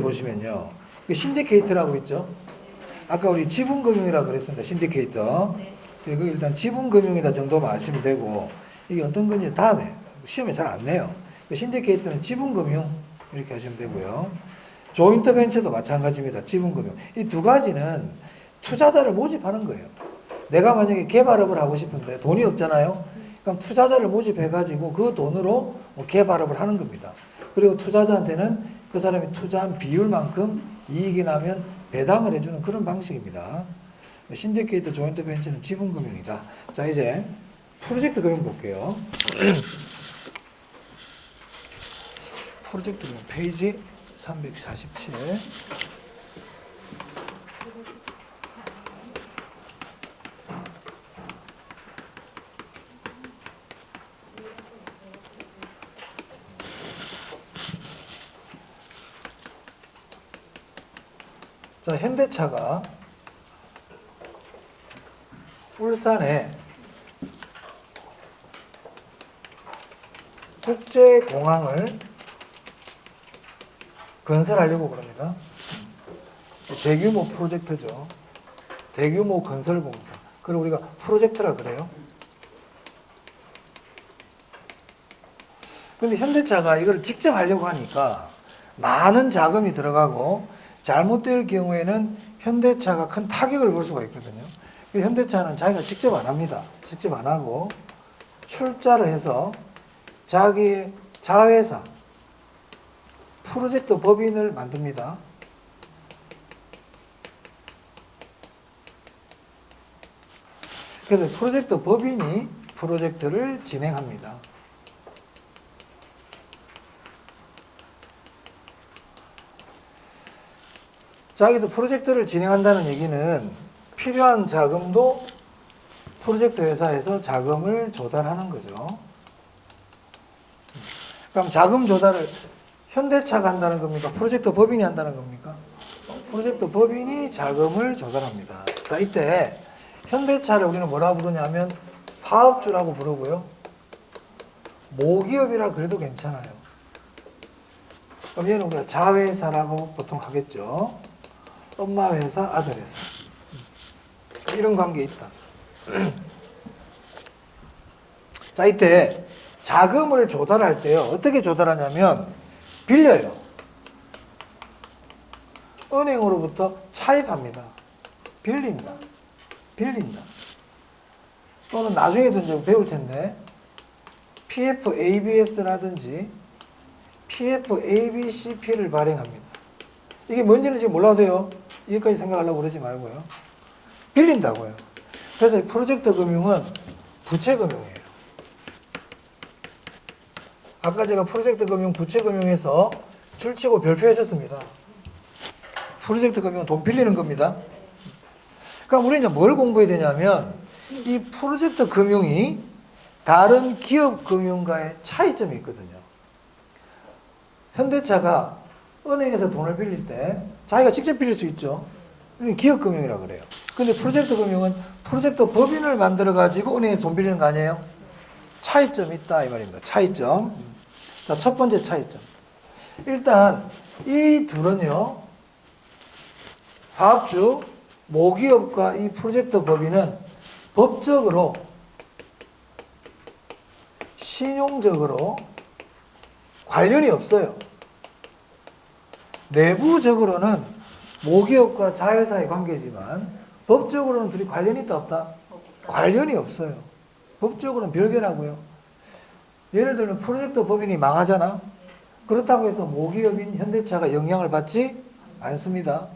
보시면요. 신디케이트라고 있죠. 아까 우리 지분금융이라고 그랬습니다. 신디케이터. 그리고 일단 지분금융이다 정도만 아시면 되고, 이게 어떤 건지 다음에 시험에 잘 안 내요. 신디케이트는 지분금융 이렇게 하시면 되고요. 조인트 벤처도 마찬가지입니다. 지분금융. 이 두 가지는 투자자를 모집하는 거예요. 내가 만약에 개발업을 하고 싶은데 돈이 없잖아요. 그럼 투자자를 모집해가지고 그 돈으로 개발업을 하는 겁니다. 그리고 투자자한테는 그 사람이 투자한 비율만큼 이익이 나면 배당을 해주는 그런 방식입니다. 신디케이트 조인트 벤처는 지분금융이다. 자, 이제 프로젝트 금융 볼게요. 프로젝트 금융 페이지 347. 자, 현대차가 울산에 국제공항을 건설하려고 그럽니다. 대규모 프로젝트죠. 대규모 건설공사. 그걸 우리가 프로젝트라 그래요. 근데 현대차가 이걸 직접 하려고 하니까 많은 자금이 들어가고 잘못될 경우에는 현대차가 큰 타격을 볼 수가 있거든요. 현대차는 자기가 직접 안 합니다. 직접 안 하고 출자를 해서 자기의 자회사 프로젝트 법인을 만듭니다. 그래서 프로젝트 법인이 프로젝트를 진행합니다. 자, 여기서 프로젝트를 진행한다는 얘기는 필요한 자금도 프로젝트 회사에서 자금을 조달하는 거죠. 그럼 자금 조달을 현대차가 한다는 겁니까? 프로젝트 법인이 한다는 겁니까? 프로젝트 법인이 자금을 조달합니다. 자, 이때 현대차를 우리는 뭐라고 부르냐면 사업주라고 부르고요. 모기업이라 그래도 괜찮아요. 그럼 얘는 우리가 자회사라고 보통 하겠죠. 엄마 회사, 아들 회사. 이런 관계에 있다. 자, 이때 자금을 조달할 때요. 어떻게 조달하냐면 빌려요. 은행으로부터 차입합니다. 빌린다. 또는 나중에도 이제 배울 텐데 PFABS라든지 PFABCP를 발행합니다. 이게 뭔지는 지금 몰라도 돼요. 여기까지 생각하려고 그러지 말고요. 빌린다고요. 그래서 프로젝트 금융은 부채 금융이에요. 아까 제가 프로젝트 금융, 부채 금융에서 줄치고 별표했었습니다. 프로젝트 금융은 돈 빌리는 겁니다. 그러니까 우리는 이제 뭘 공부해야 되냐면 이 프로젝트 금융이 다른 기업 금융과의 차이점이 있거든요. 현대차가 은행에서 돈을 빌릴 때 자기가 직접 빌릴 수 있죠. 기업 금융이라고 그래요. 근데 프로젝트 금융은 프로젝트 법인을 만들어 가지고 은행에서 돈 빌리는 거 아니에요? 차이점이 있다 이 말입니다. 차이점. 자, 첫 번째 차이점. 일단 이 둘은요. 사업주, 모기업과 이 프로젝트 법인은 법적으로 신용적으로 관련이 없어요. 내부적으로는 모기업과 자회사의 관계지만 법적으로는 둘이 관련이 있다 없다? 관련이 없어요. 법적으로는 별개라고요. 예를 들면 프로젝트 법인이 망하잖아. 그렇다고 해서 모기업인 현대차가 영향을 받지 않습니다.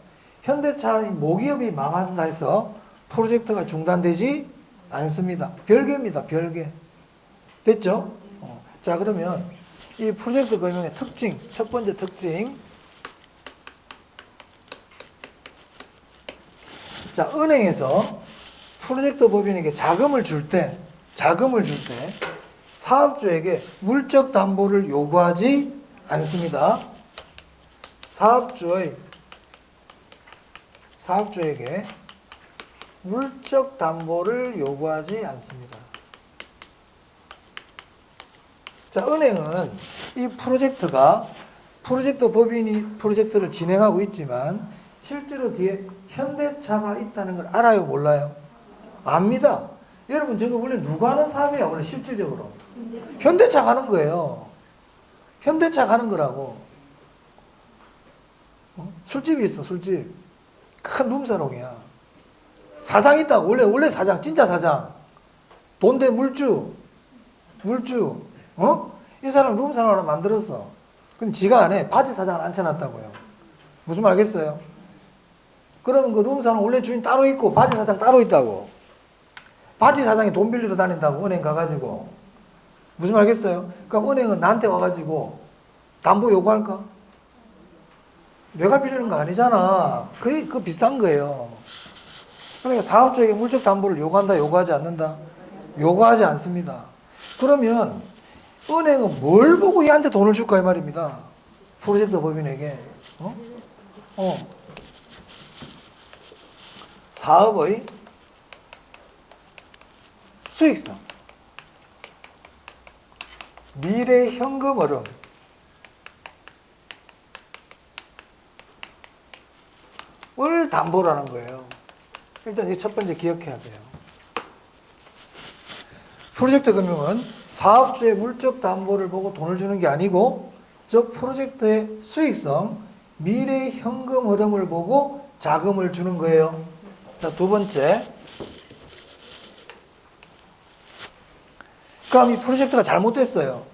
현대차 모기업이 망한다 해서 프로젝트가 중단되지 않습니다. 별개입니다. 별개. 됐죠? 자, 그러면 이 프로젝트 금융의 특징, 첫 번째 특징. 자, 은행에서 프로젝트 법인에게 자금을 줄 때 사업주에게 물적 담보를 요구하지 않습니다. 사업주에게 물적 담보를 요구하지 않습니다. 자, 은행은 이 프로젝트가 프로젝터 법인이 프로젝트를 진행하고 있지만 실제로 뒤에 현대차가 있다는 걸 알아요, 몰라요? 압니다. 여러분 저거 원래 누가 하는 사업이야, 원래 실질적으로? 현대차 가는 거예요. 현대차 가는 거라고. 술집이 있어, 술집. 큰 룸사롱이야. 사장 있다고. 원래 사장, 진짜 사장. 돈대 물주. 이 사람 룸사롱 하나 만들었어. 근데 지가 안 해. 바지 사장을 앉혀놨다고요. 무슨 말 알겠어요? 그러면 그 룸사롱 원래 주인 따로 있고 바지 사장 따로 있다고. 바지 사장이 돈 빌리러 다닌다고, 은행 가가지고. 무슨 말 알겠어요? 그럼 은행은 나한테 와가지고 담보 요구할까? 내가 빌리는 거 아니잖아. 그거 비싼 거예요. 그러니까 사업주에게 물적 담보를 요구한다, 요구하지 않는다? 요구하지 않습니다. 그러면 은행은 뭘 보고 얘한테 돈을 줄까 이 말입니다. 프로젝트 법인에게. 사업의 수익성, 미래 현금 흐름, 을 담보라는 거예요. 일단 이 첫 번째 기억해야 돼요. 프로젝트 금융은 사업주의 물적 담보를 보고 돈을 주는 게 아니고 저 프로젝트의 수익성, 미래 현금 흐름을 보고 자금을 주는 거예요. 자, 두 번째. 그럼 이 프로젝트가 잘못됐어요.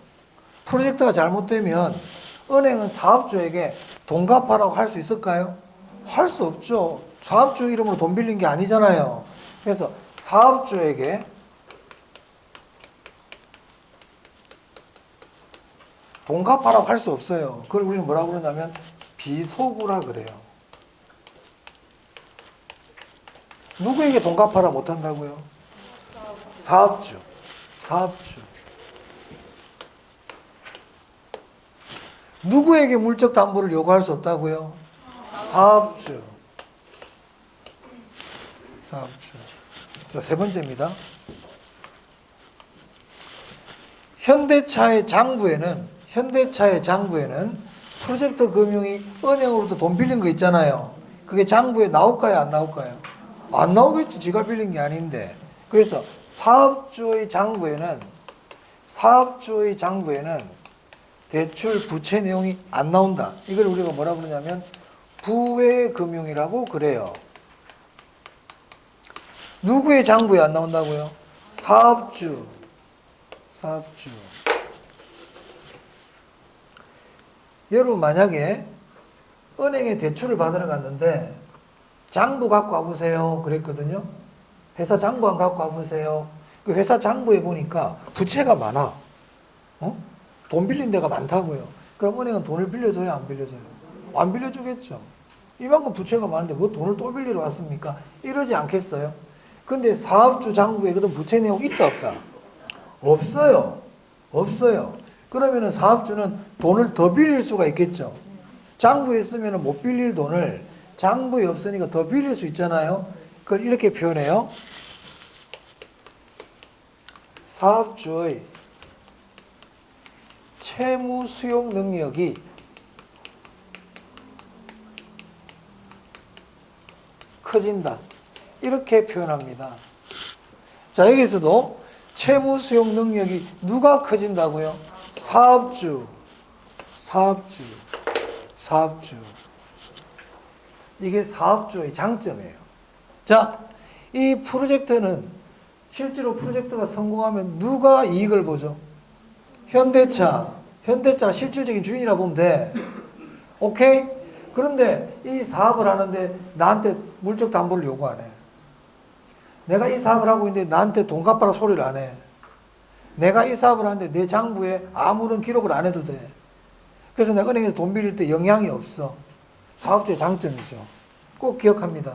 프로젝트가 잘못되면 은행은 사업주에게 돈 갚아라고 할 수 있을까요? 할 수 없죠. 사업주 이름으로 돈 빌린 게 아니잖아요. 그래서 사업주에게 돈 갚아라고 할 수 없어요. 그걸 우리는 뭐라고 그러냐면 비소구라 그래요. 누구에게 돈 갚아라 못한다고요? 사업주. 누구에게 물적 담보를 요구할 수 없다고요? 사업주. 자, 세 번째입니다. 현대차의 장부에는 프로젝트 금융이 은행으로부터 돈 빌린 거 있잖아요. 그게 장부에 나올까요, 안 나올까요? 안 나오겠지. 지가 빌린 게 아닌데. 그래서 사업주의 장부에는 대출 부채 내용이 안 나온다. 이걸 우리가 뭐라고 그러냐면 부외금융이라고 그래요. 누구의 장부에 안 나온다고요? 사업주. 여러분 만약에 은행에 대출을 받으러 갔는데 장부 갖고 와보세요 그랬거든요. 회사 장부 안 갖고 와보세요. 그 회사 장부에 보니까 부채가 많아. 돈 빌린 데가 많다고요. 그럼 은행은 돈을 빌려줘요, 안 빌려줘요? 안 빌려주겠죠. 이만큼 부채가 많은데 뭐 돈을 또 빌리러 왔습니까? 이러지 않겠어요? 근데 사업주 장부에 그런 부채 내용 있다 없다? 없어요. 그러면은 사업주는 돈을 더 빌릴 수가 있겠죠. 장부에 있으면 못 빌릴 돈을 장부에 없으니까 더 빌릴 수 있잖아요. 그걸 이렇게 표현해요. 사업주의 채무 수용 능력이 커진다. 이렇게 표현합니다. 자, 여기서도 채무 수용 능력이 누가 커진다고요? 사업주. 이게 사업주의 장점이에요. 자, 이 프로젝트는 실제로 프로젝트가 성공하면 누가 이익을 보죠? 현대차가 실질적인 주인이라 보면 돼. 오케이? 그런데 이 사업을 하는데 나한테 물적 담보를 요구 안 해. 내가 이 사업을 하고 있는데 나한테 돈 갚아라 소리를 안 해. 내가 이 사업을 하는데 내 장부에 아무런 기록을 안 해도 돼. 그래서 내가 은행에서 돈 빌릴 때 영향이 없어. 사업주의 장점이죠. 꼭 기억합니다.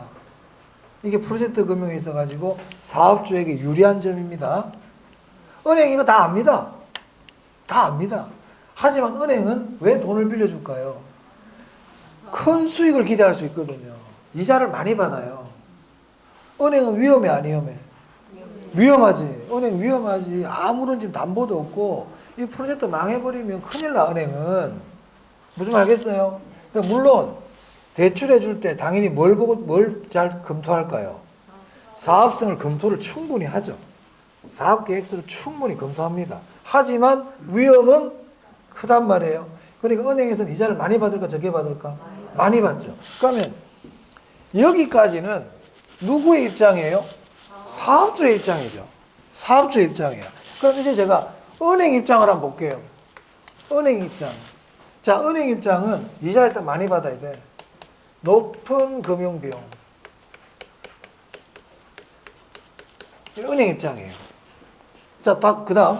이게 프로젝트 금융에 있어가지고 사업주에게 유리한 점입니다. 은행 이거 다 압니다. 하지만 은행은 왜 돈을 빌려줄까요? 큰 수익을 기대할 수 있거든요. 이자를 많이 받아요. 은행은 위험해, 안 위험해? 위험하지. 은행 위험하지. 아무런 지금 담보도 없고 이 프로젝트 망해버리면 큰일 나, 은행은. 무슨 말 알겠어요? 그러니까 물론 대출해 줄 때 당연히 뭘 보고 뭘 잘 검토할까요? 사업성을 검토를 충분히 하죠. 사업 계획서를 충분히 검토합니다. 하지만 위험은 크단 말이에요. 그러니까 은행에서는 이자를 많이 받을까 적게 받을까? 많이 받죠. 그러면 여기까지는 누구의 입장이에요? 사업주의 입장이죠. 사업주의 입장이에요. 그럼 이제 제가 은행 입장을 한번 볼게요. 은행 입장. 자, 은행 입장은 이자 일단 많이 받아야 돼. 높은 금융비용. 은행 입장이에요. 자, 그 다음.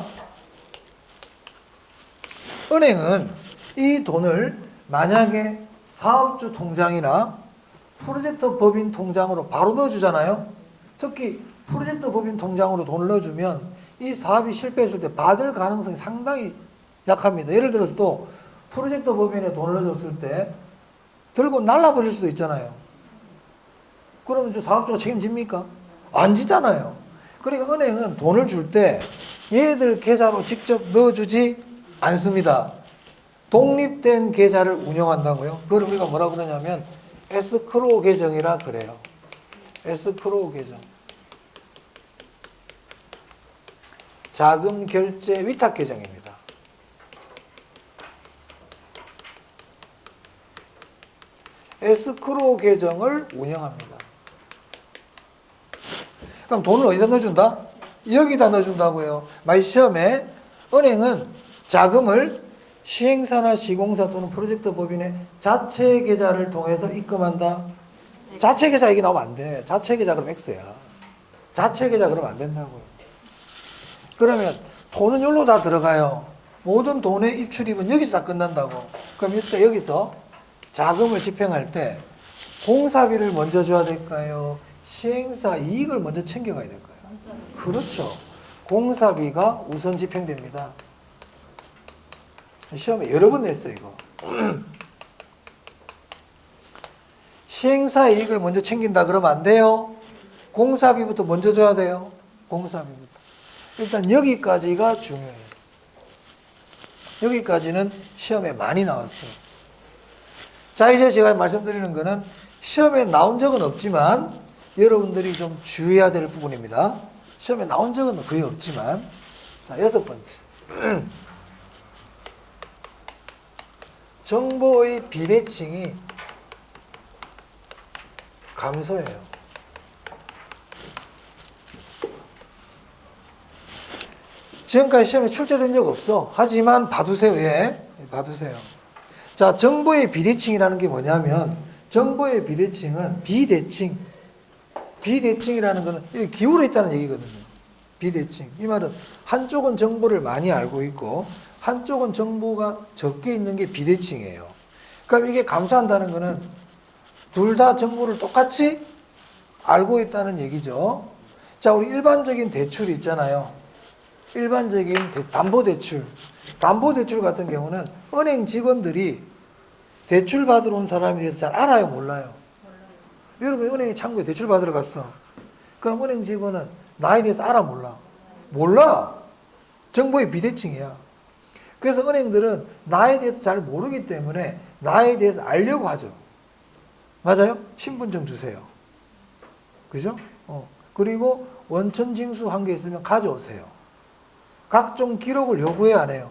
은행은 이 돈을 만약에 사업주 통장이나 프로젝트 법인 통장으로 바로 넣어주잖아요. 특히 프로젝트 법인 통장으로 돈을 넣어주면 이 사업이 실패했을 때 받을 가능성이 상당히 약합니다. 예를 들어서 또 프로젝트 법인에 돈을 넣어줬을 때 들고 날라버릴 수도 있잖아요. 그러면 저 사업주가 책임집니까? 안 지잖아요. 그러니까 은행은 돈을 줄 때 얘들 계좌로 직접 넣어주지 않습니다. 독립된 계좌를 운영한다고요. 그걸 우리가 뭐라고 그러냐면 에스크로우 계정이라 그래요. 에스크로우 계정. 자금 결제 위탁 계정입니다. 에스크로우 계정을 운영합니다. 그럼 돈을 어디다 넣어준다? 여기다 넣어준다고요. 만약 시험에 은행은 자금을 시행사나 시공사 또는 프로젝트 법인의 자체 계좌를 통해서 입금한다. 자체 계좌 얘기 나오면 안 돼. 자체 계좌 그럼 X야. 자체 계좌 그러면 안 된다고요. 그러면 돈은 여기로 다 들어가요. 모든 돈의 입출입은 여기서 다 끝난다고. 그럼 이때 여기서 자금을 집행할 때 공사비를 먼저 줘야 될까요? 시행사 이익을 먼저 챙겨가야 될까요? 그렇죠. 공사비가 우선 집행됩니다. 시험에 여러 번 냈어요, 이거. 시행사 이익을 먼저 챙긴다 그러면 안 돼요. 공사비부터 먼저 줘야 돼요. 공사비부터. 일단 여기까지가 중요해요. 여기까지는 시험에 많이 나왔어요. 자, 이제 제가 말씀드리는 거는 시험에 나온 적은 없지만 여러분들이 좀 주의해야 될 부분입니다. 시험에 나온 적은 거의 없지만. 자, 6번째. 정보의 비대칭이 감소해요. 지금까지 시험에 출제된 적 없어. 하지만 봐두세요. 예, 봐두세요. 자, 정보의 비대칭이라는 게 뭐냐면 정보의 비대칭은 비대칭이라는 것은 기울어 있다는 얘기거든요. 비대칭. 이 말은 한쪽은 정보를 많이 알고 있고 한쪽은 정보가 적게 있는 게 비대칭이에요. 그럼 이게 감소한다는 것은 둘 다 정보를 똑같이 알고 있다는 얘기죠. 자, 우리 일반적인 대출 있잖아요. 일반적인 담보대출. 담보대출 같은 경우는 은행 직원들이 대출 받으러 온 사람에 대해서 잘 알아요, 몰라요? 여러분 은행에 창구에 대출 받으러 갔어. 그럼 은행 직원은 나에 대해서 알아, 몰라? 몰라. 정보의 비대칭이야. 그래서 은행들은 나에 대해서 잘 모르기 때문에 나에 대해서 알려고 하죠. 맞아요? 신분증 주세요. 그죠? 그리고 원천징수 한 개 있으면 가져오세요. 각종 기록을 요구해야 안 해요?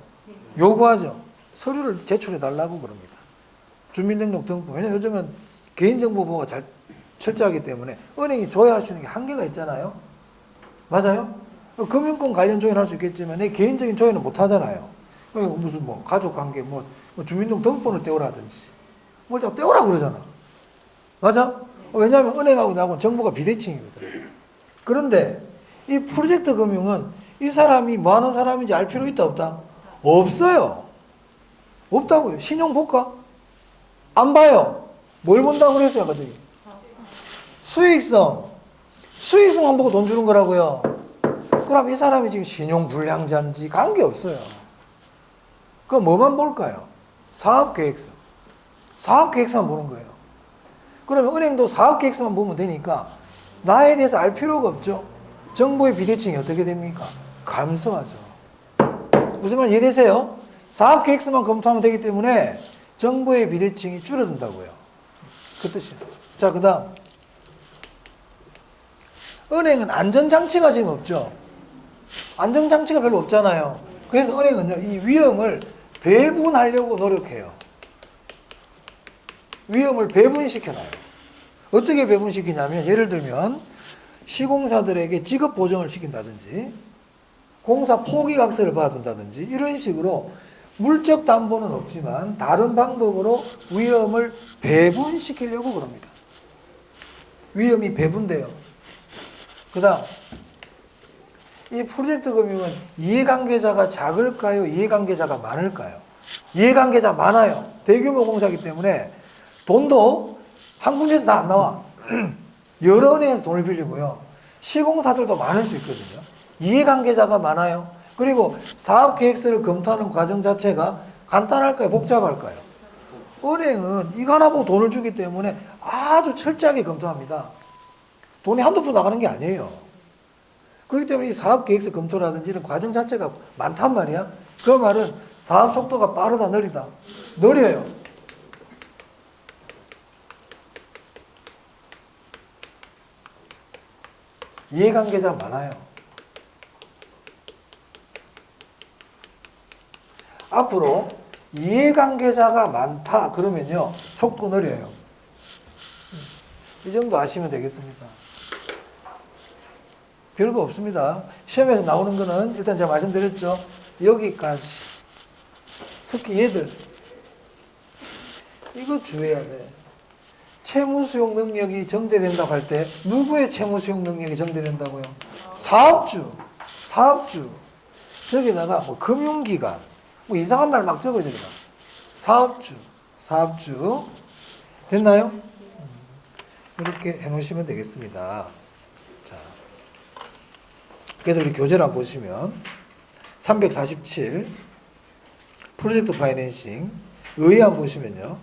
요구하죠. 서류를 제출해 달라고 그럽니다. 주민등록등본. 왜냐면 요즘은 개인정보 보호가 잘 철저하기 때문에 은행이 조회할 수 있는 게 한계가 있잖아요. 맞아요? 금융권 관련 조회는 할 수 있겠지만 내 개인적인 조회는 못 하잖아요. 무슨 뭐 가족관계 뭐 주민등록번호를 떼오라든지 뭘 자꾸 떼오라고 그러잖아. 맞아? 왜냐하면 은행하고 나하고는 정보가 비대칭이거든. 그런데 이 프로젝트 금융은 이 사람이 뭐 하는 사람인지 알 필요 있다 없다? 없어요. 없다고요. 신용 볼까? 안 봐요. 뭘 본다고 그랬어요, 갑자기? 수익성. 수익성만 보고 돈 주는 거라고요. 그럼 이 사람이 지금 신용 불량자인지 관계없어요. 그럼 뭐만 볼까요? 사업계획서. 사업계획서만 보는 거예요. 그러면 은행도 사업계획서만 보면 되니까 나에 대해서 알 필요가 없죠. 정보의 비대칭이 어떻게 됩니까? 감소하죠. 무슨 말 이해되세요? 사업계획서만 검토하면 되기 때문에 정부의 비대칭이 줄어든다고요. 그 뜻이에요. 자, 그 다음. 은행은 안전장치가 지금 없죠. 안전장치가 별로 없잖아요. 그래서 은행은요, 이 위험을 배분하려고 노력해요. 위험을 배분시켜놔요. 어떻게 배분시키냐면, 예를 들면, 시공사들에게 직업 보정을 시킨다든지, 공사 포기각서를 받아둔다든지, 이런 식으로 물적 담보는 없지만, 다른 방법으로 위험을 배분시키려고 그럽니다. 위험이 배분돼요. 그 다음, 이 프로젝트 금융은 이해관계자가 작을까요? 이해관계자가 많을까요? 이해관계자 많아요. 대규모 공사이기 때문에 돈도 한 군데서 다 안 나와. 여러 은행에서 돈을 빌리고요. 시공사들도 많을 수 있거든요. 이해관계자가 많아요. 그리고 사업계획서를 검토하는 과정 자체가 간단할까요? 복잡할까요? 은행은 이거 하나 보고 돈을 주기 때문에 아주 철저하게 검토합니다. 돈이 한두 푼 나가는 게 아니에요. 그렇기 때문에 이 사업계획서 검토라든지 이런 과정 자체가 많단 말이야. 그 말은 사업 속도가 빠르다, 느리다? 느려요. 이해관계자 많아요. 앞으로 이해관계자가 많다 그러면요, 속도 느려요. 이 정도 아시면 되겠습니다. 별거 없습니다. 시험에서 나오는 거는 일단 제가 말씀드렸죠. 여기까지. 특히 얘들. 이거 주의해야 돼. 채무수용 능력이 정대된다고 할 때 누구의 채무수용 능력이 정대된다고요? 사업주. 저기다가 뭐 금융기관. 뭐 이상한 말 막 적어야 됩니다. 사업주. 됐나요? 이렇게 해놓으시면 되겠습니다. 자. 그래서 우리 교재를 한번 보시면 347 프로젝트 파이낸싱 의의 한번 보시면요.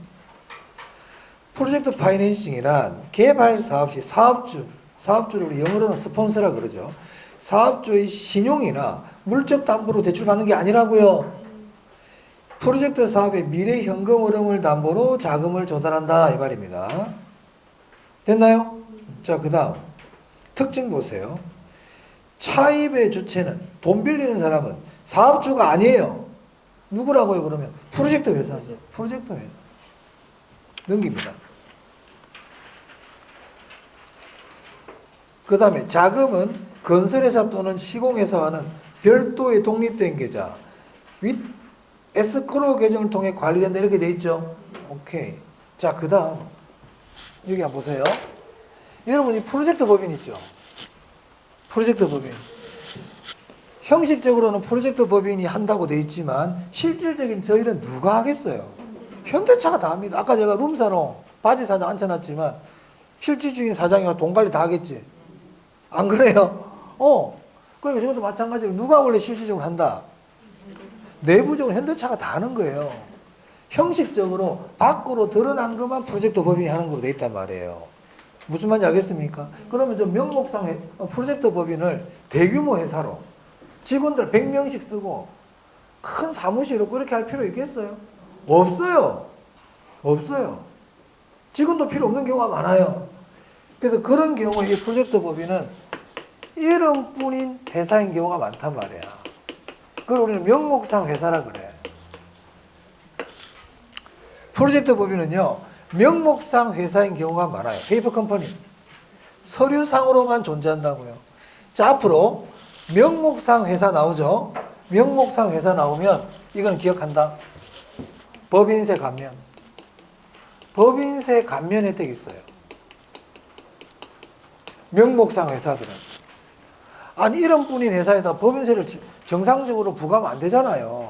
프로젝트 파이낸싱이란 개발 사업 시 사업주를 우리 영어로는 스폰서라 그러죠. 사업주의 신용이나 물적 담보로 대출받는 게 아니라고요. 프로젝트 사업의 미래 현금 흐름을 담보로 자금을 조달한다 이 말입니다. 됐나요? 자, 그 다음 특징 보세요. 차입의 주체는, 돈 빌리는 사람은 사업주가 아니에요. 누구라고요, 그러면? 프로젝트 회사죠. 프로젝트 회사. 넘깁니다. 그 다음에 자금은 건설회사 또는 시공회사와는 별도의 독립된 계좌, 에스크로우 계정을 통해 관리된다 이렇게 돼 있죠. 오케이. 자, 그 다음 여기 한번 보세요. 여러분 이 프로젝트 법인 있죠. 프로젝트 법인. 형식적으로는 프로젝트 법인이 한다고 돼 있지만 실질적인 저희는 누가 하겠어요? 현대차가 다 합니다. 아까 제가 룸사롱 바지 사장 앉혀놨지만 실질적인 사장이 돈 관리 다 하겠지. 안 그래요? 그러니까 저것도 마찬가지로 누가 원래 실질적으로 한다? 내부적으로 현대차가 다 하는 거예요. 형식적으로 밖으로 드러난 것만 프로젝트 법인이 하는 걸로 돼 있단 말이에요. 무슨 말인지 알겠습니까? 그러면 좀 명목상 프로젝트 법인을 대규모 회사로 직원들 100명씩 쓰고 큰 사무실로 그렇게 할 필요 있겠어요? 없어요. 직원도 필요 없는 경우가 많아요. 그래서 그런 경우에 이 프로젝트 법인은 이름뿐인 회사인 경우가 많단 말이야. 그걸 우리는 명목상 회사라 그래. 프로젝트 법인은요, 명목상 회사인 경우가 많아요. 페이퍼 컴퍼니. 서류상으로만 존재한다고요. 자, 앞으로 명목상 회사 나오죠? 명목상 회사 나오면 이건 기억한다. 법인세 감면. 법인세 감면 혜택이 있어요. 명목상 회사들은. 아니, 이름뿐인 회사에다 법인세를 정상적으로 부과하면 안 되잖아요.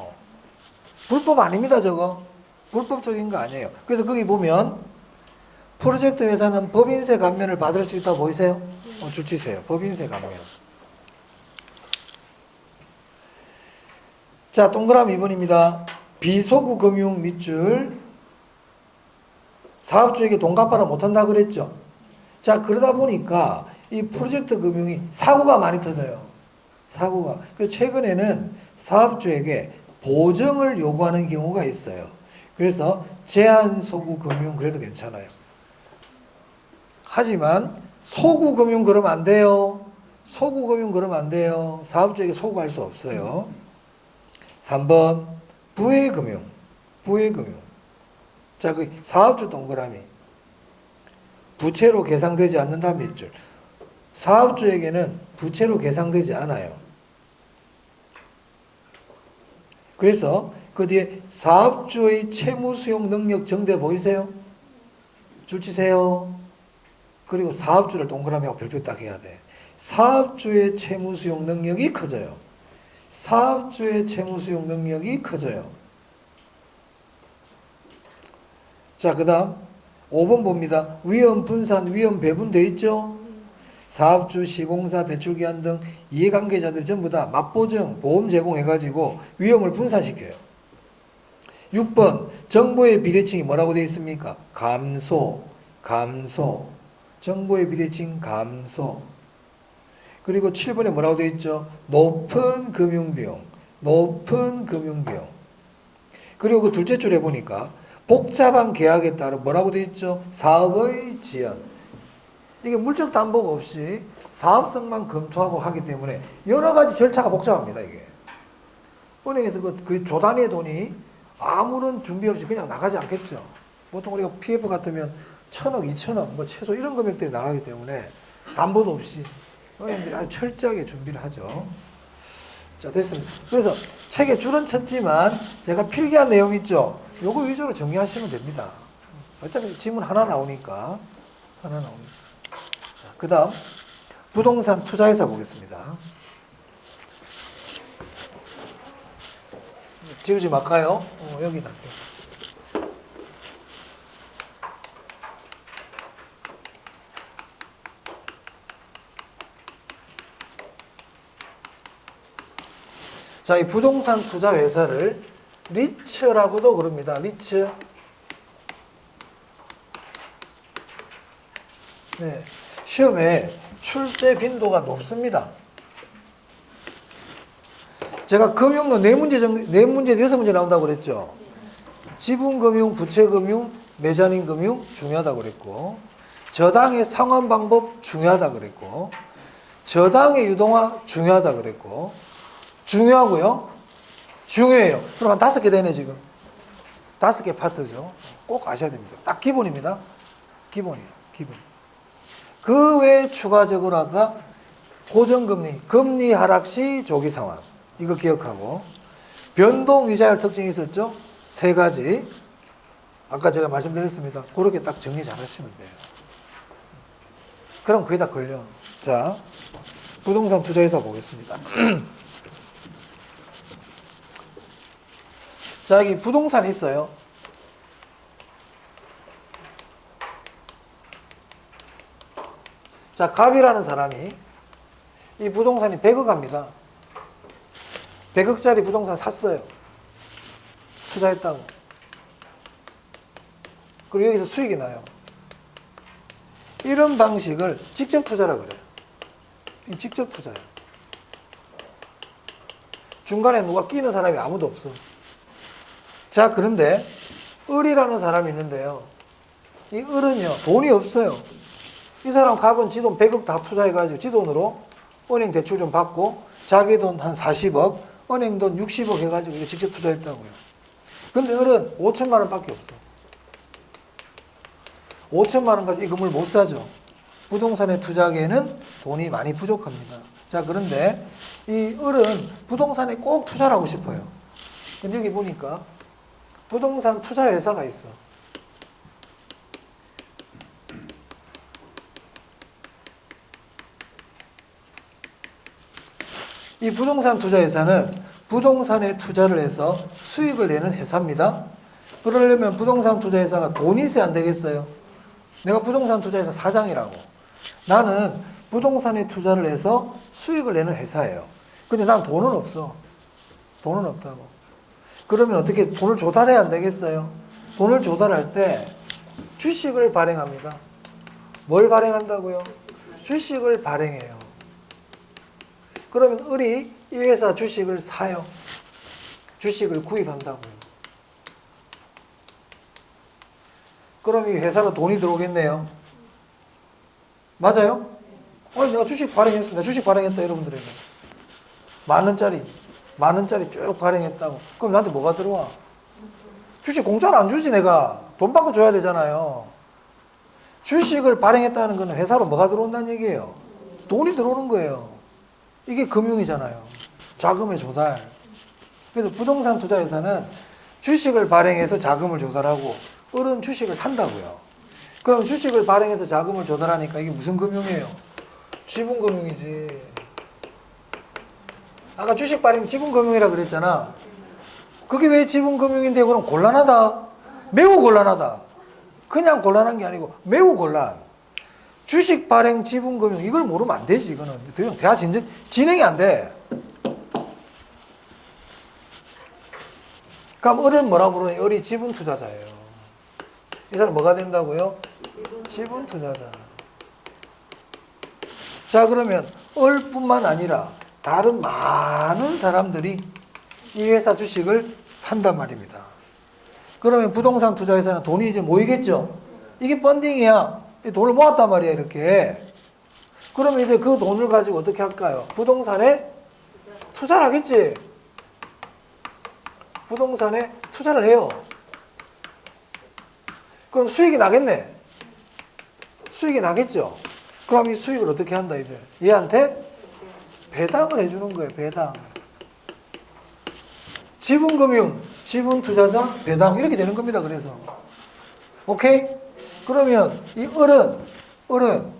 불법 아닙니다, 저거. 불법적인 거 아니에요. 그래서 거기 보면 프로젝트 회사는 법인세 감면을 받을 수 있다고 보이세요? 줄치세요. 법인세 감면. 자, 동그라미 2번입니다. 비소구 금융 밑줄. 사업주에게 돈 갚아라 못한다 그랬죠. 자, 그러다 보니까 이 프로젝트 금융이 사고가 많이 터져요. 그래서 최근에는 사업주에게 보증을 요구하는 경우가 있어요. 그래서 제한소구금융 그래도 괜찮아요. 하지만 소구금융 그러면 안 돼요. 소구금융 그러면 안 돼요. 사업주에게 소구할 수 없어요. 3번 부해금융. 부해금융. 자, 그 사업주 동그라미. 부채로 계상되지 않는다 밑줄. 사업주에게는 부채로 계상되지 않아요. 그래서 그 뒤에 사업주의 채무수용 능력 정대 보이세요? 줄 치세요. 그리고 사업주를 동그라미하고 별표 딱 해야 돼. 사업주의 채무수용 능력이 커져요. 사업주의 채무수용 능력이 커져요. 자, 그 다음 5번 봅니다. 위험 분산, 위험 배분 돼 있죠? 사업주, 시공사, 대출기관 등 이해관계자들이 전부 다 맞보증, 보험 제공해가지고 위험을 분산시켜요. 6번 정보의 비대칭이 뭐라고 되어 있습니까? 감소, 감소. 정보의 비대칭 감소. 그리고 7번에 뭐라고 되어 있죠? 높은 금융비용, 높은 금융비용. 그리고 그 둘째 줄에 보니까 복잡한 계약에 따라 뭐라고 되어 있죠? 사업의 지연. 이게 물적 담보가 없이 사업성만 검토하고 하기 때문에 여러 가지 절차가 복잡합니다, 이게. 은행에서 그 조단위의 돈이 아무런 준비 없이 그냥 나가지 않겠죠. 보통 우리가 PF 같으면 1,000억, 2,000억, 뭐 최소 이런 금액들이 나가기 때문에 담보도 없이 은행들이 아주 철저하게 준비를 하죠. 자, 됐습니다. 그래서 책에 줄은 쳤지만 제가 필기한 내용 있죠? 요거 위주로 정리하시면 됩니다. 어차피 지문 하나 나오니까. 하나 나오니까. 자, 그 다음 부동산 투자회사 보겠습니다. 지우지 말까요? 여기 놔둬요. 자, 이 부동산 투자 회사를 리츠라고도 그럽니다. 리츠. 네. 시험에 출제 빈도가 높습니다. 제가 금융로 4문제, 6문제 나온다고 그랬죠. 지분금융, 부채금융, 매자닌금융 중요하다고 그랬고, 저당의 상환 방법 중요하다고 그랬고, 저당의 유동화 중요하다고 그랬고, 중요하고요. 중요해요. 그럼 한 5개 되네, 지금. 5개 파트죠. 꼭 아셔야 됩니다. 딱 기본입니다. 기본이에요. 기본. 그 외에 추가적으로 아까 고정금리, 금리 하락 시 조기 상황. 이거 기억하고. 변동 이자율 특징이 있었죠? 3가지. 아까 제가 말씀드렸습니다. 그렇게 딱 정리 잘 하시면 돼요. 그럼 그게 다 걸려. 자, 부동산 투자회사 보겠습니다. 자, 여기 부동산 있어요. 자, 갑이라는 사람이 이 부동산이 100억 합니다. 100억짜리 부동산 샀어요. 투자했다고. 그리고 여기서 수익이 나요. 이런 방식을 직접 투자라 그래요. 직접 투자예요. 중간에 누가 끼는 사람이 아무도 없어. 자, 그런데 을이라는 사람이 있는데요. 이 을은요, 돈이 없어요. 이 사람 갑은 지 돈 100억 다 투자해가지고 지 돈으로 은행 대출 좀 받고 자기 돈 한 40억, 은행 돈 60억 해가지고 이거 직접 투자했다고요. 근데 을은 5천만 원 밖에 없어. 5천만 원 가지고 이 건물 못 사죠. 부동산에 투자하기에는 돈이 많이 부족합니다. 자, 그런데 이 을은 부동산에 꼭 투자를 하고 싶어요. 근데 여기 보니까 부동산 투자 회사가 있어. 이 부동산 투자 회사는 부동산에 투자를 해서 수익을 내는 회사입니다. 그러려면 부동산 투자 회사가 돈이 있어야 안 되겠어요? 내가 부동산 투자 회사 사장이라고. 나는 부동산에 투자를 해서 수익을 내는 회사예요. 근데 난 돈은 없어. 돈은 없다고. 그러면 어떻게 돈을 조달해야 안 되겠어요? 돈을 조달할 때 주식을 발행합니다. 뭘 발행한다고요? 주식을 발행해요. 그러면 을이 이 회사 주식을 사요. 주식을 구입한다고요. 그럼 이 회사로 돈이 들어오겠네요. 맞아요? 내가 주식 발행했어. 내가 주식 발행했다, 여러분들에게. 만 원짜리 쭉 발행했다고. 그럼 나한테 뭐가 들어와? 주식 공짜로 안 주지, 내가. 돈 받고 줘야 되잖아요. 주식을 발행했다는 거는 회사로 뭐가 들어온다는 얘기예요? 돈이 들어오는 거예요. 이게 금융이잖아요. 자금의 조달. 그래서 부동산 투자회사는 주식을 발행해서 자금을 조달하고 을은 주식을 산다고요. 그럼 주식을 발행해서 자금을 조달하니까 이게 무슨 금융이에요? 지분금융이지. 아까 주식 발행 지분금융이라 그랬잖아. 그게 왜 지분금융인데 그럼 곤란하다. 매우 곤란하다. 그냥 곤란한 게 아니고 매우 곤란. 주식 발행 지분금융 이걸 모르면 안 되지. 이거는 대화 진행이 안 돼. 그럼 을은 뭐라 부르냐? 을이 지분 투자자예요. 이 사람 뭐가 된다고요? 지분 투자자. 자, 그러면 을뿐만 아니라 다른 많은 사람들이 이 회사 주식을 산단 말입니다. 그러면 부동산 투자회사는 돈이 이제 모이겠죠? 이게 펀딩이야. 돈을 모았단 말이야, 이렇게. 그러면 이제 그 돈을 가지고 어떻게 할까요? 부동산에 투자를 하겠지. 부동산에 투자를 해요. 그럼 수익이 나겠네. 수익이 나겠죠. 그럼 이 수익을 어떻게 한다, 이제? 얘한테 배당을 해주는 거예요, 배당. 지분금융, 지분투자자, 배당. 이렇게 되는 겁니다, 그래서. 오케이? 그러면 이 을은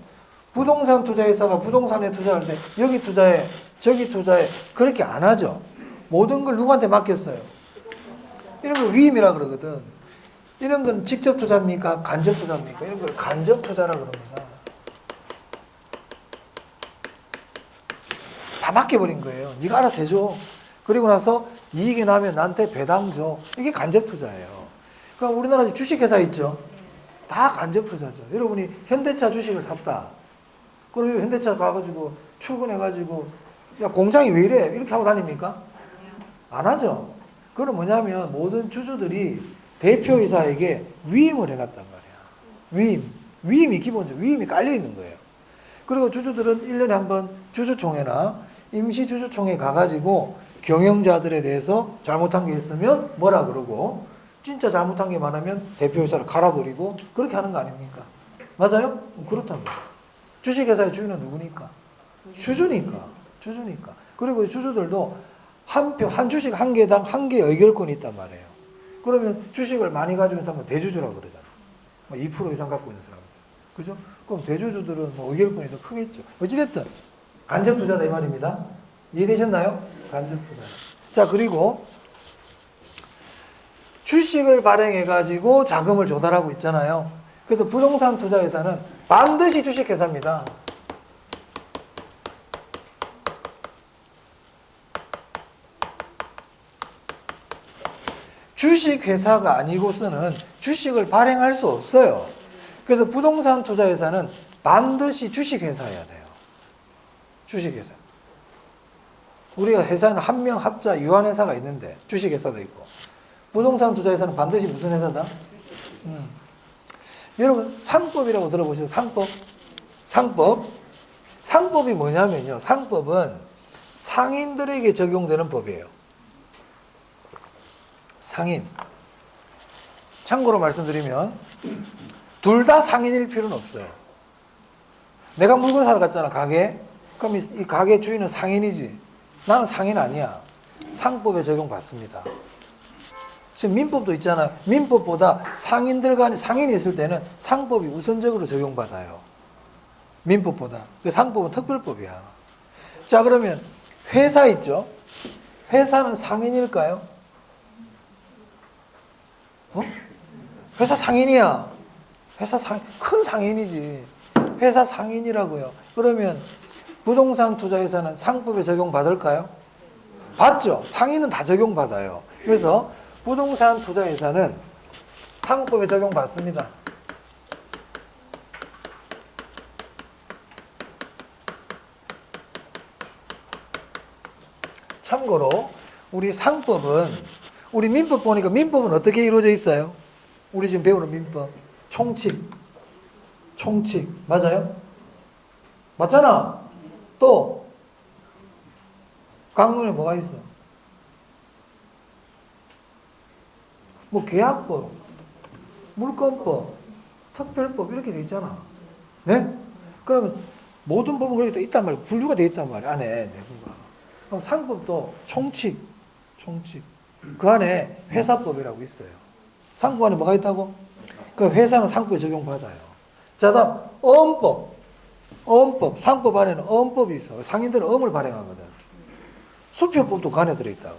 부동산 투자회사가 부동산에 투자할 때 여기 투자해, 저기 투자해. 그렇게 안 하죠. 모든 걸 누구한테 맡겼어요? 이런 걸 위임이라 그러거든. 이런 건 직접 투자입니까? 간접 투자입니까? 이런 걸 간접 투자라 그럽니다. 다 맡겨버린 거예요. 네가 알아서 해줘. 그리고 나서 이익이 나면 나한테 배당 줘. 이게 간접 투자예요. 그럼 우리나라 주식회사 있죠? 다 간접 투자죠. 여러분이 현대차 주식을 샀다. 그리고 현대차 가가지고 출근해가지고 야 공장이 왜 이래? 이렇게 하고 다닙니까? 안 하죠. 그건 뭐냐면 모든 주주들이 대표이사에게 위임을 해놨단 말이야. 위임이 기본적으로 위임이 깔려 있는 거예요. 그리고 주주들은 1년에 한 번 주주총회나 임시주주총회 가가지고 경영자들에 대해서 잘못한 게 있으면 뭐라 그러고 진짜 잘못한 게 많으면 대표이사를 갈아버리고 그렇게 하는 거 아닙니까? 맞아요? 그렇답니다. 주식회사의 주인은 누구니까? 주주니까. 그리고 주주들도 한 주식 한 개당 한 개 의결권이 있단 말이에요. 그러면 주식을 많이 가지고 있는 사람은 대주주라고 그러잖아요. 2% 이상 갖고 있는 사람들. 그죠? 그럼 대주주들은 의결권이 더 크겠죠. 어찌됐든 간접 투자다 이 말입니다. 이해되셨나요? 간접 투자. 자, 그리고 주식을 발행해가지고 자금을 조달하고 있잖아요. 그래서 부동산 투자회사는 반드시 주식회사입니다. 주식회사가 아니고서는 주식을 발행할 수 없어요. 그래서 부동산 투자회사는 반드시 주식회사여야 돼요. 주식회사. 우리가 회사는 한명 합자 유한회사가 있는데 주식회사도 있고 부동산 투자회사는 반드시 무슨 회사다? 여러분 상법이라고 들어보셨어요? 상법이 뭐냐면요. 상법은 상인들에게 적용되는 법이에요. 상인. 참고로 말씀드리면 둘 다 상인일 필요는 없어요. 내가 물건 사러 갔잖아, 가게. 그럼 이 가게 주인은 상인이지. 나는 상인 아니야. 상법에 적용받습니다. 지금 민법도 있잖아요. 민법보다 상인들 간에 상인이 있을 때는 상법이 우선적으로 적용받아요. 민법보다. 상법은 특별법이야. 자, 그러면 회사 있죠? 회사는 상인일까요? 회사 상인이야. 큰 상인이지. 회사 상인이라고요. 그러면 부동산 투자회사는 상법에 적용받을까요? 받죠. 상인은 다 적용받아요. 그래서 부동산 투자회사는 상법에 적용받습니다. 참고로 우리 상법은 우리 민법 보니까 민법은 어떻게 이루어져 있어요? 우리 지금 배우는 민법. 총칙. 맞아요? 맞잖아? 또, 강론에 뭐가 있어? 뭐, 계약법, 물권법, 특별법, 이렇게 돼 있잖아. 네? 그러면 모든 법은 그렇게 있단 말이야. 분류가 돼 있단 말이야. 안에 내부가. 그럼 상법도 총칙. 그 안에 회사법이라고 있어요. 상법 안에 뭐가 있다고? 그 회사는 상법에 적용받아요. 자, 다음 어음법. 상법 안에는 어음법이 있어. 상인들은 어음을 발행하거든. 수표법도 그 안에 들어있다고.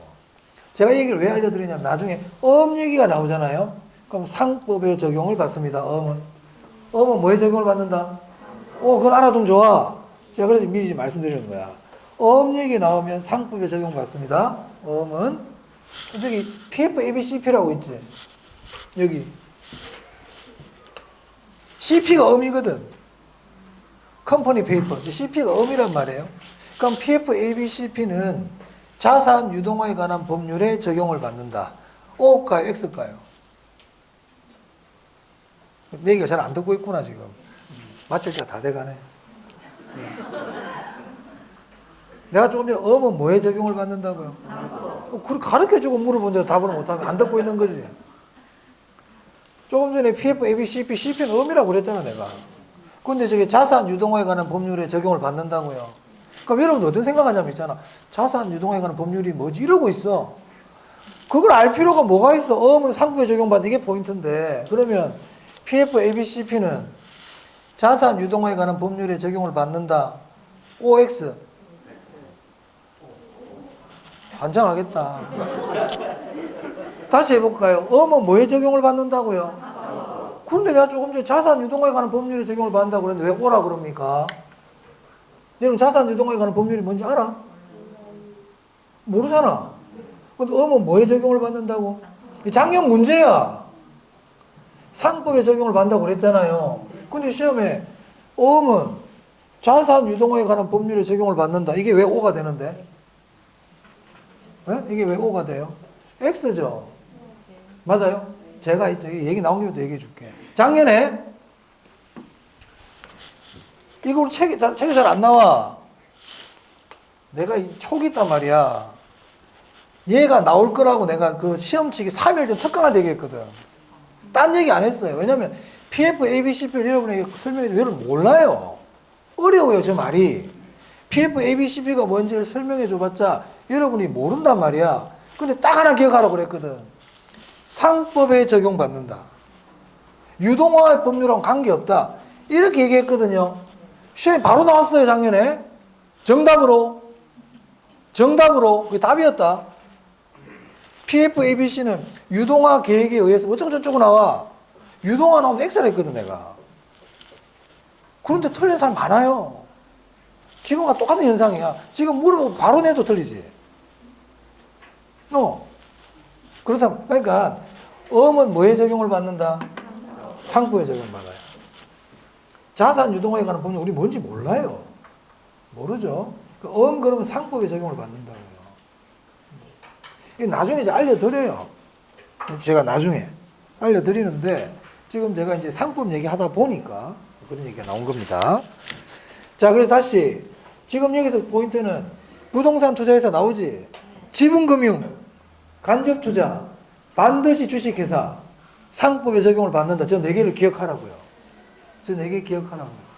제가 얘기를 왜 알려드리냐면 나중에 어음 얘기가 나오잖아요. 그럼 상법의 적용을 받습니다. 어음은 뭐에 적용을 받는다? 그건 알아두면 좋아. 제가 그래서 미리 말씀드리는 거야. 어음 얘기 나오면 상법에 적용받습니다. 어음은 여기 PF, ABCP라고 있지. 여기 CP가 음이거든. 컴퍼니 페이퍼. CP가 음이란 말이에요. 그럼 PF, ABCP는 자산 유동화에 관한 법률에 적용을 받는다. O일까요? X일까요? 내 얘기가 잘 안 듣고 있구나 지금. 맞출 때가 다 돼가네. 내가 조금 전에 음은 뭐에 적용을 받는다고요? 그걸 가르쳐주고 물어본데 답을 못하면 안 듣고 있는 거지. 조금 전에 PF, ABCP, CP는 음이라고 그랬잖아 내가. 근데 저게 자산 유동화에 관한 법률에 적용을 받는다고요. 그럼 여러분 어떤 생각하냐면 있잖아. 자산 유동화에 관한 법률이 뭐지? 이러고 있어. 그걸 알 필요가 뭐가 있어? 음은 상법에 적용받는 게 포인트인데 그러면 PF, ABCP는 자산 유동화에 관한 법률에 적용을 받는다. OX. 환장하겠다. 다시 해볼까요? 음은 뭐에 적용을 받는다고요? 그런데 내가 조금 전에 자산 유동화에 관한 법률에 적용을 받는다고 그랬는데 왜 오라 그럽니까? 여러분 자산 유동화에 관한 법률이 뭔지 알아? 모르잖아. 근데 음은 뭐에 적용을 받는다고? 작년 문제야. 상법에 적용을 받는다고 그랬잖아요. 근데 시험에 음은 자산 유동화에 관한 법률에 적용을 받는다. 이게 왜 O가 되는데? 네? 이게 왜 O가 돼요? X죠. 맞아요? 제가 얘기 나온 김에 또 얘기해 줄게. 작년에 이거 책이 잘 안 나와. 내가 이 촉이 있단 말이야. 얘가 나올 거라고 내가 그 시험 치기 3일 전 특강을 얘기했거든. 딴 얘기 안 했어요. 왜냐면 PF, ABCP를 여러분에게 설명해도 여러분 몰라요. 어려워요, 저 말이. PF, ABCP가 뭔지를 설명해 줘봤자 여러분이 모른단 말이야. 근데 딱 하나 기억하라고 그랬거든. 상법에 적용받는다. 유동화의 법률하고는 관계없다. 이렇게 얘기했거든요. 시험에 바로 나왔어요, 작년에. 정답으로. 그게 답이었다. PF, ABC는 유동화 계획에 의해서 어쩌고저쩌고 나와. 유동화 나오면 X라 했거든, 내가. 그런데 틀린 사람 많아요. 지금과 똑같은 현상이야. 지금 물어보고 바로 내도 틀리지. 그러니까 음은 뭐에 적용을 받는다? 상법에 적용받아요. 자산 유동화에 관한 법률 우리 뭔지 몰라요. 모르죠. 그러면 상법에 적용을 받는다고요. 나중에 이제 알려드려요. 제가 나중에 알려드리는데 지금 제가 이제 상법 얘기하다 보니까 그런 얘기가 나온 겁니다. 자, 그래서 다시 지금 여기서 포인트는 부동산 투자에서 나오지. 지분금융, 간접투자, 반드시 주식회사, 상법에 적용을 받는다. 저 4개를 기억하라고요. 저 4개 기억하라고요.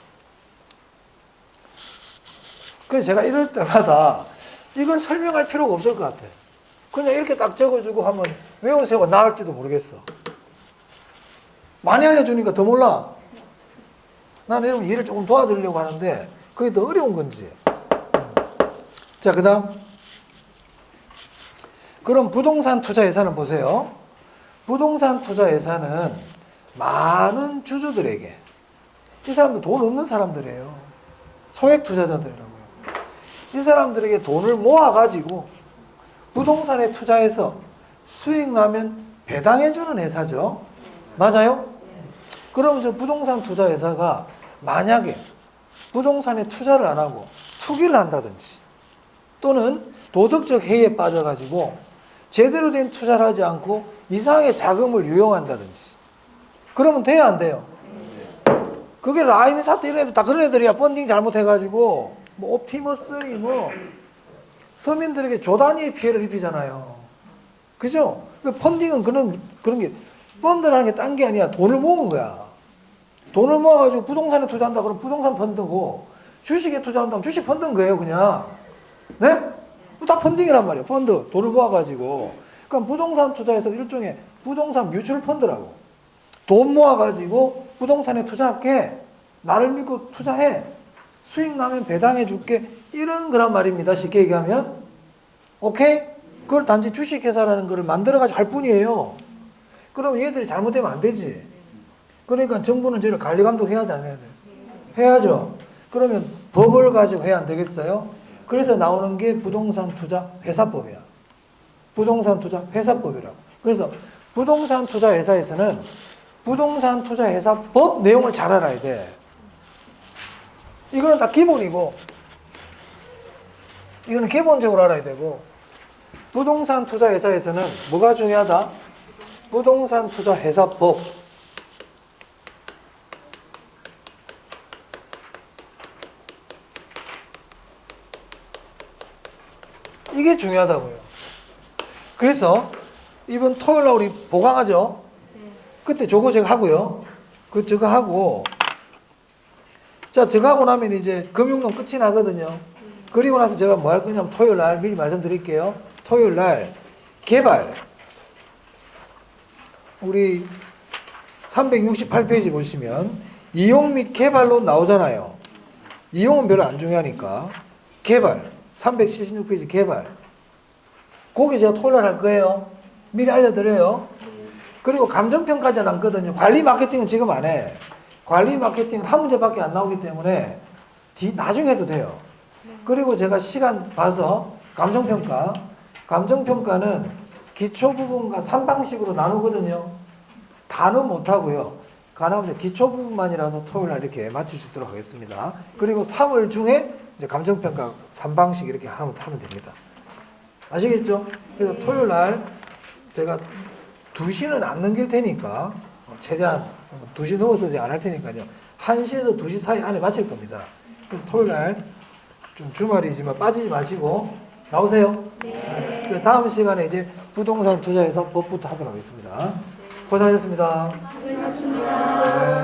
그래서 제가 이럴 때마다 이걸 설명할 필요가 없을 것 같아. 그냥 이렇게 딱 적어주고 하면 외우세요가 나을지도 모르겠어. 많이 알려주니까 더 몰라. 나는 여러분 일을 조금 도와드리려고 하는데 그게 더 어려운 건지. 자, 그 다음. 그럼 부동산 투자 예산은 보세요. 부동산 투자 예산은 많은 주주들에게, 이 사람들 돈 없는 사람들이에요. 소액 투자자들이라고요. 이 사람들에게 돈을 모아가지고 부동산에 투자해서 수익 나면 배당해주는 회사죠. 맞아요? 그럼 저 부동산 투자 회사가 만약에 부동산에 투자를 안 하고 투기를 한다든지 또는 도덕적 해이에 빠져가지고 제대로 된 투자를 하지 않고 이상하게 자금을 유용한다든지 그러면 돼야 안 돼요? 그게 라임이 사태 이런 애들 다 그런 애들이야. 펀딩 잘못해가지고 뭐 옵티머스니 뭐 서민들에게 조 단위의 피해를 입히잖아요. 그죠? 펀딩은 그런 게 펀드라는 게 딴 게 아니야. 돈을 모은 거야. 돈을 모아가지고 부동산에 투자한다 그러면 부동산 펀드고 주식에 투자한다면 주식 펀드인 거예요, 그냥. 네? 다 펀딩이란 말이에요. 펀드. 돈을 모아가지고. 그러니까 부동산 투자에서 일종의 부동산 뮤추얼 펀드라고. 돈 모아가지고 부동산에 투자할게. 나를 믿고 투자해. 수익 나면 배당해 줄게. 이런 거란 말입니다. 쉽게 얘기하면. 오케이? 그걸 단지 주식회사라는 거를 만들어가지고 할 뿐이에요. 그럼 얘들이 잘못되면 안 되지. 그러니까 정부는 저를 관리 감독해야 돼, 안 해야 돼? 해야죠. 그러면 법을 가지고 해야 안 되겠어요? 그래서 나오는 게 부동산 투자 회사법이야. 부동산 투자 회사법이라고. 그래서 부동산 투자 회사에서는 부동산 투자 회사법 내용을 잘 알아야 돼. 이거는 다 기본이고, 이거는 기본적으로 알아야 되고, 부동산 투자 회사에서는 뭐가 중요하다? 부동산 투자 회사법. 이게 중요하다고요. 그래서 이번 토요일 날 우리 보강하죠? 그때 저거 제가 하고요. 저거 하고, 자, 저거 하고 나면 이제 금융론 끝이 나거든요. 그리고 나서 제가 뭐 할 거냐면 토요일 날 미리 말씀드릴게요. 토요일 날 개발. 우리 368페이지 보시면 이용 및 개발론 나오잖아요. 이용은 별로 안 중요하니까. 개발. 376페이지 개발. 거기 제가 토요일 날 할 거예요. 미리 알려드려요. 그리고 감정평가제 남거든요. 관리 마케팅은 지금 안 해. 관리 마케팅은 한 문제밖에 안 나오기 때문에 나중에 해도 돼요. 그리고 제가 시간 봐서 감정평가. 감정평가는 기초 부분과 3방식으로 나누거든요. 다는 못하고요. 가능하면 기초 부분만이라도 토요일 날 이렇게 마칠 수 있도록 하겠습니다. 그리고 3월 중에 이제 감정평가 3방식 이렇게 하면 됩니다. 아시겠죠? 그래서 토요일 날 제가 2시는 안 넘길 테니까 최대한 2시 넘어서 안 할 테니까요. 1시에서 2시 사이 안에 마칠 겁니다. 그래서 토요일 날 좀 주말이지만 빠지지 마시고 나오세요. 네. 다음 시간에 이제 부동산 투자에서 법부터 하도록 하겠습니다. 고생하셨습니다. 고생하셨습니다. 네.